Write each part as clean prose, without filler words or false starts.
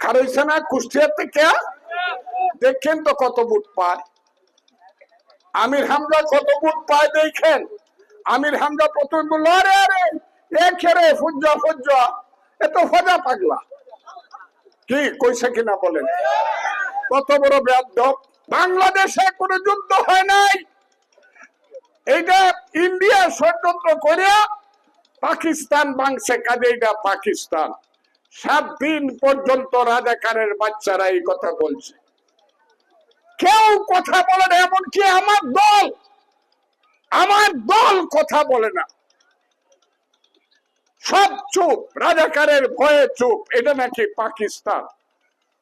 খারইছে না কুষ্টিয়াতে কে দেখেন তো কত ভোট পায়। আমির হামজা কত ভোট পায় দেখেন। আমির হামজা প্রথম বলল আরে আরে এ খেরে ফুজ্জা ফুজ্জা এ তো ফজা পাগলা। কি কইছে কিনা বলেন? কত বড় বেয়াদব। বাংলাদেশে কোনো যুদ্ধ হয় নাই, এইটা ইন্ডিয়া ষড়যন্ত্র করে পাকিস্তান ভাঙছে, কাজে এটা পাকিস্তান। 7 দিন পর্যন্ত রাজাকারের বাচ্চারা এই কথা বলছে, কেউ কথা বলে না। এমনকি আমার দল কথা বলে না, সব চুপ, রাজাকারের ভয়ে চুপ। এটা নাকি পাকিস্তান।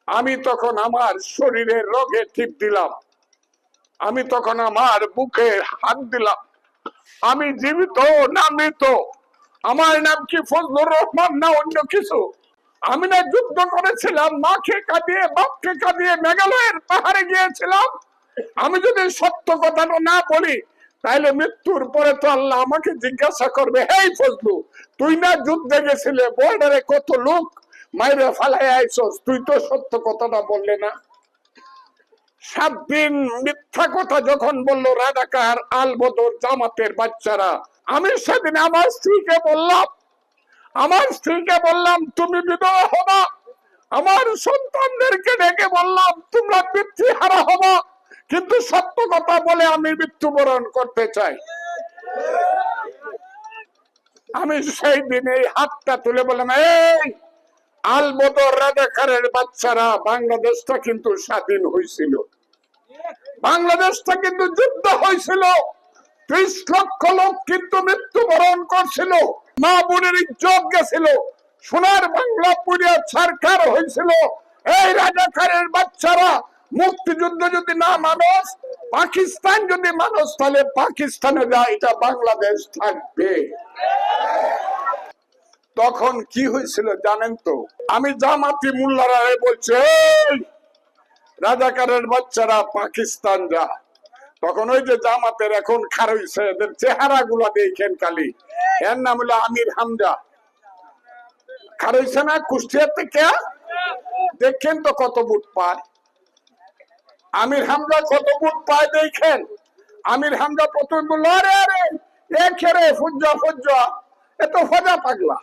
আমি তখন আমার শরীরের রোগে টিপ দিলাম, আমি তখন আমার বুকে হাত দিলাম। আমি জীবিত না মৃত? আমার নাম কি ফজলুর রহমান না অন্য কিছু? আমি না যুদ্ধ করেছিলাম, মাকে কাঁদিয়ে বাপকে কাঁদিয়ে মেঘালয়ের পাহাড়ে গিয়েছিলাম। আমি যদি সত্য কথাটা না বলি তাহলে মৃত্যুর পরে তো আল্লাহ আমাকে জিজ্ঞাসা করবে, হেই ফজলু তুই না যুদ্ধে গেছিলে, বর্ডারে কত লোক মাইরে ফালাই আইছস, তুই তো সত্য কথাটা বললে না। 7 দিন মিথ্যা কথা যখন বললো রাজাকার আল বদর জামাতের বাচ্চারা, আমি সেদিন আমার স্ত্রীকে বললাম তুমি বিধবা হবা। আমার সন্তানদেরকে ডেকে বললাম তোমরা পিতৃহারা হবা, কিন্তু সত্য কথা বলে আমি মৃত্যুবরণ করতে চাই। আমি সেই দিন এই হাতটা তুলে বললাম, এই আল বদর রাজাকারের বাচ্চারা, বাংলাদেশটা কিন্তু স্বাধীন হয়েছিল, বাংলাদেশটা কিন্তু যুদ্ধ হয়েছিল, 30 লক্ষ লোক কিন্তু মৃত্যুবরণ করছিল, মা বোনের ইজ্জত গেছিল, সোনার বাংলা পুড়িয়া ছারখার হয়েছিল। এই রাজাকারের বাচ্চারা মুক্তিযুদ্ধ যদি না মানুষ, পাকিস্তান যদি মানুষ, তাহলে পাকিস্তানে যা, এটা বাংলাদেশ থাকবে। তখন কি হয়েছিল জানেন তো? আমি জামাতি মোল্লারা বলছে রাজাকারের বাচ্চারা পাকিস্তান যা। তখন ওই যে জামাতের এখন খারইছে, এদের চেহারা গুলা দেখেন খালি, এর নাম হলো আমির হামজা। খারইছে না কুষ্টিয়াতে কে দেখেন তো কত ভোট পায়। আমির হামজা কত ভোট পায় দেখেন। আমির হামজা প্রথম বলল আরে আরে এ খেরে ফুজ্জা ফুজ্জা এ তো ফজা পাগলা।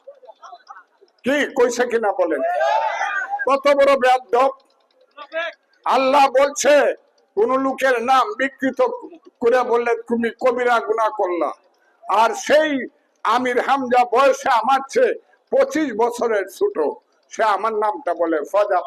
কি কইছে কিনা বলেন? কত বড় বেয়াদব। আল্লাহ বলছে কোন লোকের নাম বিকৃত করে বললে তুমি কবিরা গুনাহ করলা। আর সেই আমির হামজা বয়সে আমার চেয়ে 25 বছরের ছোট, সে আমার নামটা বলে ফজা।